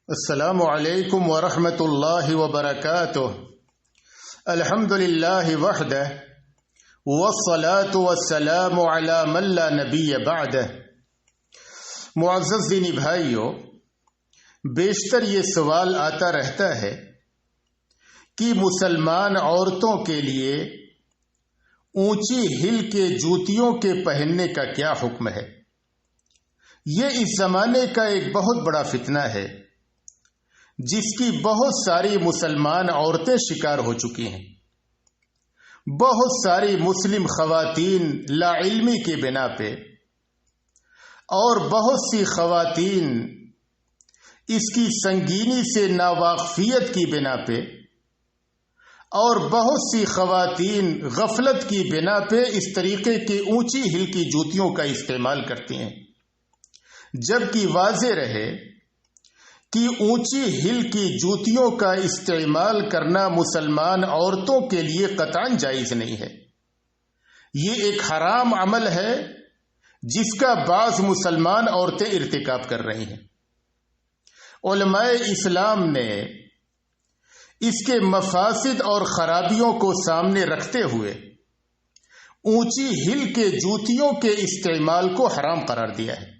السلام علیکم ورحمۃ اللہ وبرکاتہ۔ الحمد للہ وحدہ والصلاة والسلام علی من لا نبی بعدہ۔ معزز دینی بھائیو، بیشتر یہ سوال آتا رہتا ہے کہ مسلمان عورتوں کے لیے اونچی ہل کے جوتیوں کے پہننے کا کیا حکم ہے۔ یہ اس زمانے کا ایک بہت بڑا فتنہ ہے جس کی بہت ساری مسلمان عورتیں شکار ہو چکی ہیں۔ بہت ساری مسلم خواتین لا علمی کی بنا پہ اور بہت سی خواتین اس کی سنگینی سے ناواقفیت کی بنا پہ اور بہت سی خواتین غفلت کی بنا پہ اس طریقے کی اونچی ہل کی جوتیوں کا استعمال کرتی ہیں، جبکہ واضح رہے کہ اونچی ہل کی جوتیوں کا استعمال کرنا مسلمان عورتوں کے لیے قطعاً جائز نہیں ہے۔ یہ ایک حرام عمل ہے جس کا بعض مسلمان عورتیں ارتکاب کر رہی ہیں۔ علماء اسلام نے اس کے مفاسد اور خرابیوں کو سامنے رکھتے ہوئے اونچی ہل کے جوتیوں کے استعمال کو حرام قرار دیا ہے۔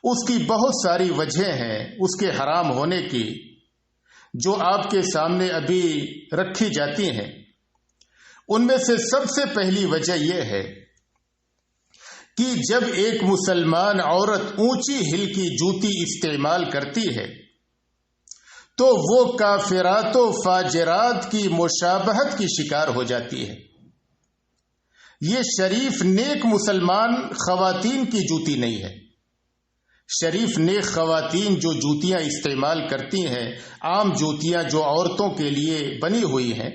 اس کی بہت ساری وجہیں ہیں اس کے حرام ہونے کی، جو آپ کے سامنے ابھی رکھی جاتی ہیں۔ ان میں سے سب سے پہلی وجہ یہ ہے کہ جب ایک مسلمان عورت اونچی ہل کی جوتی استعمال کرتی ہے تو وہ کافرات و فاجرات کی مشابہت کی شکار ہو جاتی ہے۔ یہ شریف نیک مسلمان خواتین کی جوتی نہیں ہے۔ شریف نیک خواتین جو جوتیاں استعمال کرتی ہیں، عام جوتیاں جو عورتوں کے لیے بنی ہوئی ہیں،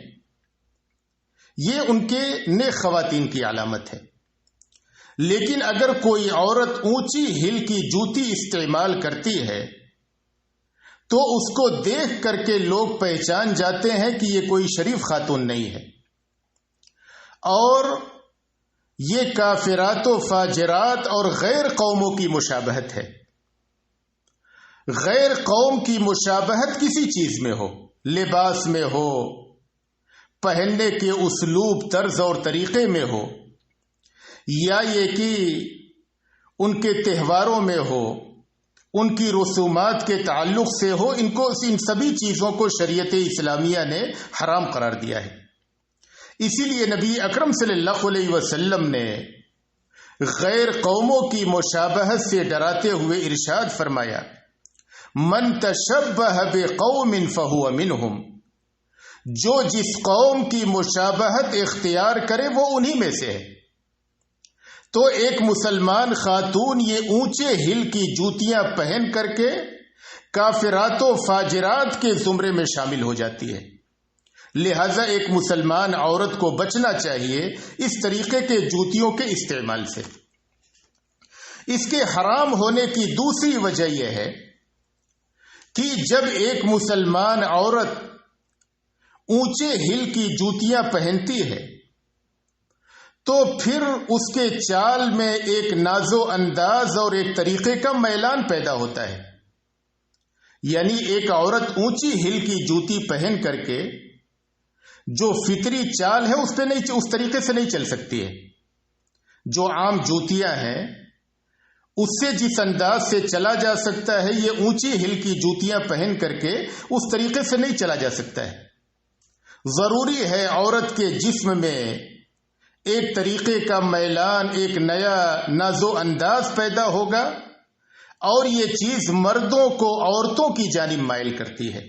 یہ ان کے نیک خواتین کی علامت ہے۔ لیکن اگر کوئی عورت اونچی ہل کی جوتی استعمال کرتی ہے تو اس کو دیکھ کر کے لوگ پہچان جاتے ہیں کہ یہ کوئی شریف خاتون نہیں ہے، اور یہ کافرات و فاجرات اور غیر قوموں کی مشابہت ہے۔ غیر قوم کی مشابہت کسی چیز میں ہو، لباس میں ہو، پہننے کے اسلوب، طرز اور طریقے میں ہو، یا یہ کہ ان کے تہواروں میں ہو، ان کی رسومات کے تعلق سے ہو، ان سبھی چیزوں کو شریعت اسلامیہ نے حرام قرار دیا ہے۔ اسی لیے نبی اکرم صلی اللہ علیہ وسلم نے غیر قوموں کی مشابہت سے ڈراتے ہوئے ارشاد فرمایا، من تشبہ بقوم فہو منہم، جو جس قوم کی مشابہت اختیار کرے وہ انہی میں سے ہے۔ تو ایک مسلمان خاتون یہ اونچے ہل کی جوتیاں پہن کر کے کافرات و فاجرات کے زمرے میں شامل ہو جاتی ہے۔ لہذا ایک مسلمان عورت کو بچنا چاہیے اس طریقے کے جوتیوں کے استعمال سے۔ اس کے حرام ہونے کی دوسری وجہ یہ ہے کہ جب ایک مسلمان عورت اونچے ہل کی جوتیاں پہنتی ہے تو پھر اس کے چال میں ایک ناز و انداز اور ایک طریقے کا میلان پیدا ہوتا ہے۔ یعنی ایک عورت اونچی ہل کی جوتی پہن کر کے جو فطری چال ہے اس طریقے سے نہیں چل سکتی ہے۔ جو عام جوتیاں ہیں اس سے جس انداز سے چلا جا سکتا ہے، یہ اونچی ہل کی جوتیاں پہن کر کے اس طریقے سے نہیں چلا جا سکتا ہے۔ ضروری ہے عورت کے جسم میں ایک طریقے کا میلان، ایک نیا ناز و انداز پیدا ہوگا، اور یہ چیز مردوں کو عورتوں کی جانب مائل کرتی ہے۔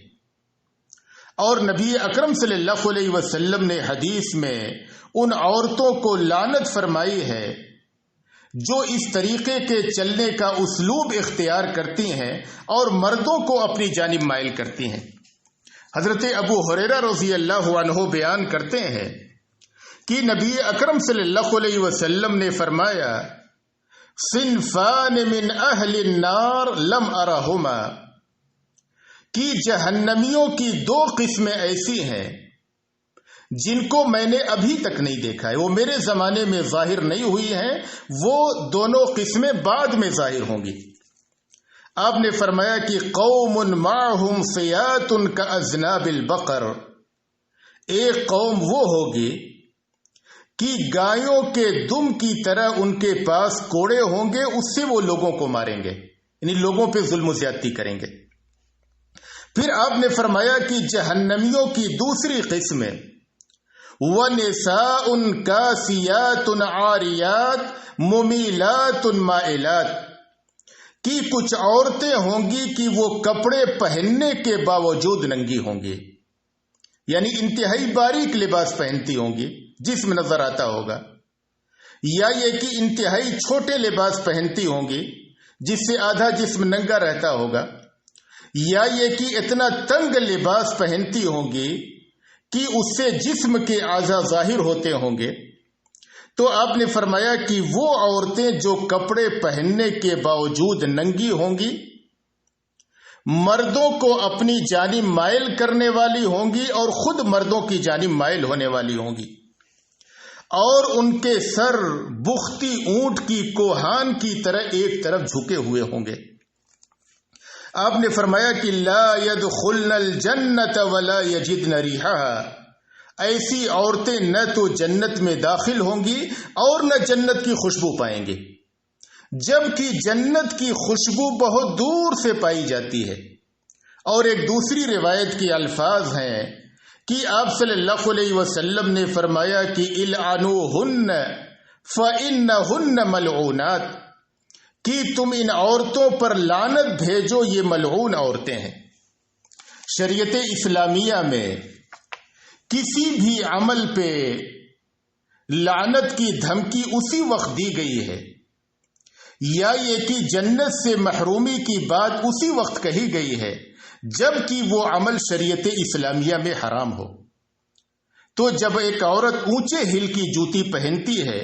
اور نبی اکرم صلی اللہ علیہ وسلم نے حدیث میں ان عورتوں کو لعنت فرمائی ہے جو اس طریقے کے چلنے کا اسلوب اختیار کرتی ہیں اور مردوں کو اپنی جانب مائل کرتی ہیں۔ حضرت ابو ہریرہ رضی اللہ عنہ بیان کرتے ہیں کہ نبی اکرم صلی اللہ علیہ وسلم نے فرمایا، صنفان من اہل النار لم ارہما، کہ جہنمیوں کی دو قسمیں ایسی ہیں جن کو میں نے ابھی تک نہیں دیکھا ہے، وہ میرے زمانے میں ظاہر نہیں ہوئی ہیں، وہ دونوں قسمیں بعد میں ظاہر ہوں گی۔ آپ نے فرمایا کہ قوم معہم سیات کاذناب البقر، ایک قوم وہ ہوگی کہ گایوں کے دم کی طرح ان کے پاس کوڑے ہوں گے، اس سے وہ لوگوں کو ماریں گے، یعنی لوگوں پہ ظلم و زیادتی کریں گے۔ پھر آپ نے فرمایا کہ جہنمیوں کی دوسری قسم ہے وَنِسَاءٌ كَاسِيَاتٌ عَارِيَاتٌ مُمِيلَاتٌ مَائِلَاتٌ، کہ کچھ عورتیں ہوں گی کہ وہ کپڑے پہننے کے باوجود ننگی ہوں گی، یعنی انتہائی باریک لباس پہنتی ہوں گی، جسم نظر آتا ہوگا، یا یہ کہ انتہائی چھوٹے لباس پہنتی ہوں گی جس سے آدھا جسم ننگا رہتا ہوگا، یا یہ کہ اتنا تنگ لباس پہنتی ہوں گی کہ اس سے جسم کے اعضاء ظاہر ہوتے ہوں گے۔ تو آپ نے فرمایا کہ وہ عورتیں جو کپڑے پہننے کے باوجود ننگی ہوں گی، مردوں کو اپنی جانب مائل کرنے والی ہوں گی اور خود مردوں کی جانب مائل ہونے والی ہوں گی، اور ان کے سر بختی اونٹ کی کوہان کی طرح ایک طرف جھکے ہوئے ہوں گے۔ آپ نے فرمایا کہ لا يدخلن الجنت ولا یجدن ریحها، ایسی عورتیں نہ تو جنت میں داخل ہوں گی اور نہ جنت کی خوشبو پائیں گے، جبکہ جنت کی خوشبو بہت دور سے پائی جاتی ہے۔ اور ایک دوسری روایت کے الفاظ ہیں کہ آپ صلی اللہ علیہ وسلم نے فرمایا کہ العنوہن فإنہن ملعونات، کہ تم ان عورتوں پر لعنت بھیجو، یہ ملعون عورتیں ہیں۔ شریعت اسلامیہ میں کسی بھی عمل پہ لعنت کی دھمکی اسی وقت دی گئی ہے، یا یہ کہ جنت سے محرومی کی بات اسی وقت کہی گئی ہے جبکہ وہ عمل شریعت اسلامیہ میں حرام ہو۔ تو جب ایک عورت اونچے ہل کی جوتی پہنتی ہے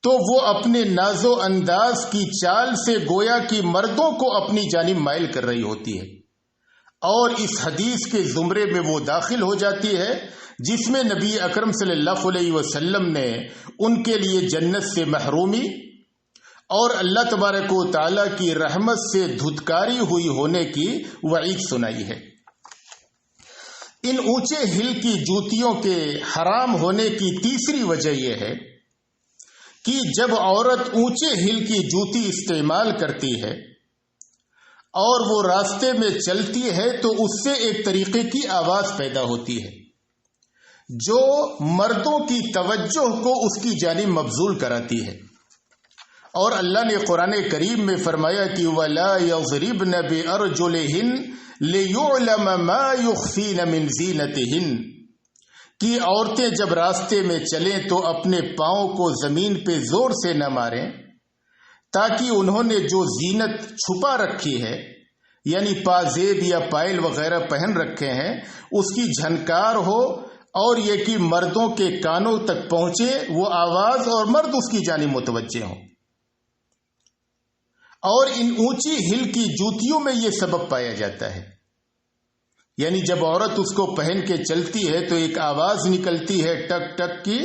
تو وہ اپنے ناز و انداز کی چال سے گویا کہ مردوں کو اپنی جانب مائل کر رہی ہوتی ہے، اور اس حدیث کے زمرے میں وہ داخل ہو جاتی ہے جس میں نبی اکرم صلی اللہ علیہ وسلم نے ان کے لیے جنت سے محرومی اور اللہ تبارک و تعالی کی رحمت سے دھتکاری ہوئی ہونے کی وعید سنائی ہے۔ ان اونچے ہل کی جوتیوں کے حرام ہونے کی تیسری وجہ یہ ہے کہ جب عورت اونچے ہل کی جوتی استعمال کرتی ہے اور وہ راستے میں چلتی ہے تو اس سے ایک طریقے کی آواز پیدا ہوتی ہے جو مردوں کی توجہ کو اس کی جانب مبذول کراتی ہے، اور اللہ نے قرآن کریم میں فرمایا کہ وَلَا يَضْرِبْنَ بِأَرْجُلِهِنَّ لِيُعْلَمَ مَا يُخْفِينَ مِنْ زِينَتِهِنَّ، کہ عورتیں جب راستے میں چلیں تو اپنے پاؤں کو زمین پہ زور سے نہ ماریں تاکہ انہوں نے جو زینت چھپا رکھی ہے، یعنی پازیب یا پائل وغیرہ پہن رکھے ہیں، اس کی جھنکار ہو اور یہ کہ مردوں کے کانوں تک پہنچے وہ آواز اور مرد اس کی جانب متوجہ ہوں۔ اور ان اونچی ہل کی جوتیوں میں یہ سبب پایا جاتا ہے، یعنی جب عورت اس کو پہن کے چلتی ہے تو ایک آواز نکلتی ہے ٹک ٹک کی،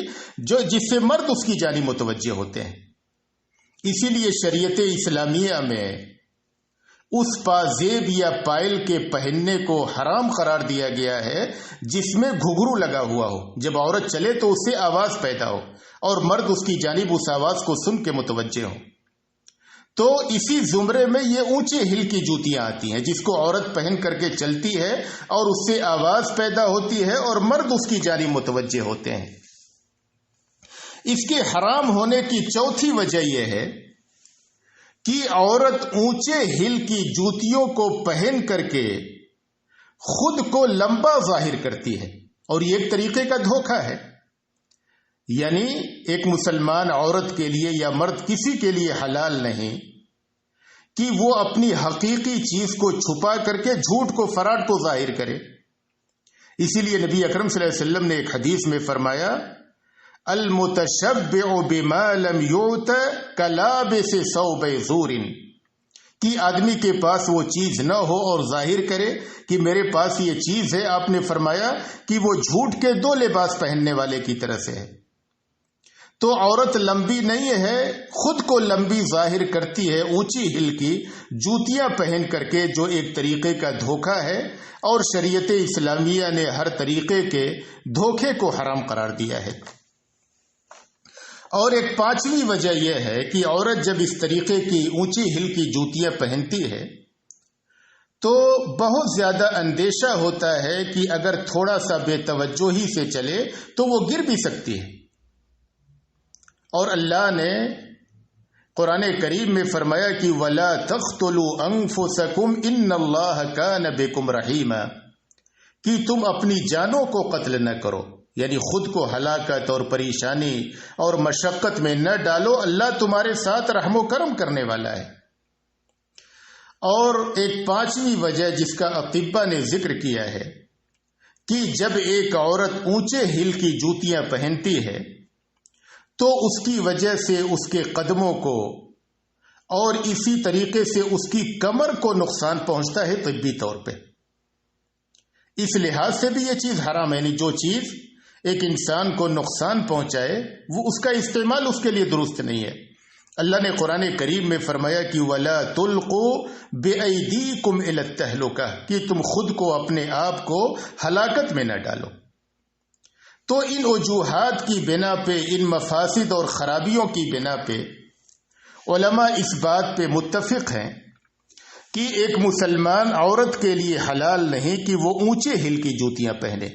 جس سے مرد اس کی جانب متوجہ ہوتے ہیں۔ اسی لیے شریعت اسلامیہ میں اس پازیب یا پائل کے پہننے کو حرام قرار دیا گیا ہے جس میں گھگرو لگا ہوا ہو، جب عورت چلے تو اس سے آواز پیدا ہو اور مرد اس کی جانب اس آواز کو سن کے متوجہ ہو۔ تو اسی زمرے میں یہ اونچے ہل کی جوتیاں آتی ہیں جس کو عورت پہن کر کے چلتی ہے اور اس سے آواز پیدا ہوتی ہے اور مرد اس کی جانب متوجہ ہوتے ہیں۔ اس کے حرام ہونے کی چوتھی وجہ یہ ہے کہ عورت اونچے ہل کی جوتیوں کو پہن کر کے خود کو لمبا ظاہر کرتی ہے، اور یہ ایک طریقے کا دھوکہ ہے۔ یعنی ایک مسلمان عورت کے لیے یا مرد کسی کے لیے حلال نہیں کہ وہ اپنی حقیقی چیز کو چھپا کر کے جھوٹ کو فراڈ کو ظاہر کرے۔ اسی لیے نبی اکرم صلی اللہ علیہ وسلم نے ایک حدیث میں فرمایا المتشبع بما لم یعط کلابس ثوب زور، کہ آدمی کے پاس وہ چیز نہ ہو اور ظاہر کرے کہ میرے پاس یہ چیز ہے، آپ نے فرمایا کہ وہ جھوٹ کے دو لباس پہننے والے کی طرح سے ہے۔ تو عورت لمبی نہیں ہے، خود کو لمبی ظاہر کرتی ہے اونچی ہل کی جوتیاں پہن کر کے، جو ایک طریقے کا دھوکہ ہے، اور شریعت اسلامیہ نے ہر طریقے کے دھوکے کو حرام قرار دیا ہے۔ اور ایک پانچویں وجہ یہ ہے کہ عورت جب اس طریقے کی اونچی ہل کی جوتیاں پہنتی ہے تو بہت زیادہ اندیشہ ہوتا ہے کہ اگر تھوڑا سا بے توجہی سے چلے تو وہ گر بھی سکتی ہے۔ اور اللہ نے قرآن کریم میں فرمایا کہ وَلَا تَقْتُلُوا أَنفُسَكُمْ إِنَّ اللَّهَ كَانَ بِكُمْ رَحِيمًا، کہ تم اپنی جانوں کو قتل نہ کرو، یعنی خود کو ہلاکت اور پریشانی اور مشقت میں نہ ڈالو، اللہ تمہارے ساتھ رحم و کرم کرنے والا ہے۔ اور ایک پانچویں وجہ جس کا اطباء نے ذکر کیا ہے کہ جب ایک عورت اونچے ہل کی جوتیاں پہنتی ہے تو اس کی وجہ سے اس کے قدموں کو اور اسی طریقے سے اس کی کمر کو نقصان پہنچتا ہے طبی طور پہ۔ اس لحاظ سے بھی یہ چیز حرام ہے، یعنی جو چیز ایک انسان کو نقصان پہنچائے وہ اس کا استعمال اس کے لیے درست نہیں ہے۔ اللہ نے قرآن کریم میں فرمایا کہ وَلَا تُلْقُوا بِأَيْدِيكُمْ إِلَى التَّهْلُكَةِ، کہ تم خود کو اپنے آپ کو ہلاکت میں نہ ڈالو۔ تو ان وجوہات کی بنا پہ، ان مفاسد اور خرابیوں کی بنا پہ علماء اس بات پہ متفق ہیں کہ ایک مسلمان عورت کے لیے حلال نہیں کہ وہ اونچے ہل کی جوتیاں پہنے،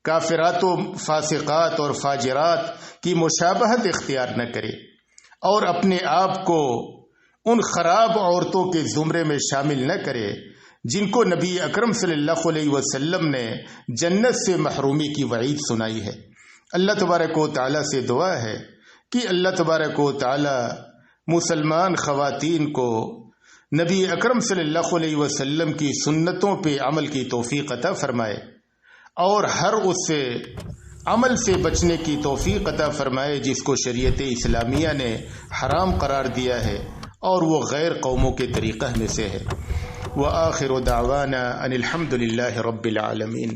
کافرات و فاسقات اور فاجرات کی مشابہت اختیار نہ کرے، اور اپنے آپ کو ان خراب عورتوں کے زمرے میں شامل نہ کرے جن کو نبی اکرم صلی اللہ علیہ وسلم نے جنت سے محرومی کی وعید سنائی ہے۔ اللہ تبارک و تعالیٰ سے دعا ہے کہ اللہ تبارک و تعالیٰ مسلمان خواتین کو نبی اکرم صلی اللہ علیہ وسلم کی سنتوں پہ عمل کی توفیق عطا فرمائے، اور ہر اس سے عمل سے بچنے کی توفیق عطا فرمائے جس کو شریعت اسلامیہ نے حرام قرار دیا ہے اور وہ غیر قوموں کے طریقہ میں سے ہے۔ وآخر دعوانا ان الحمد للہ رب العالمین۔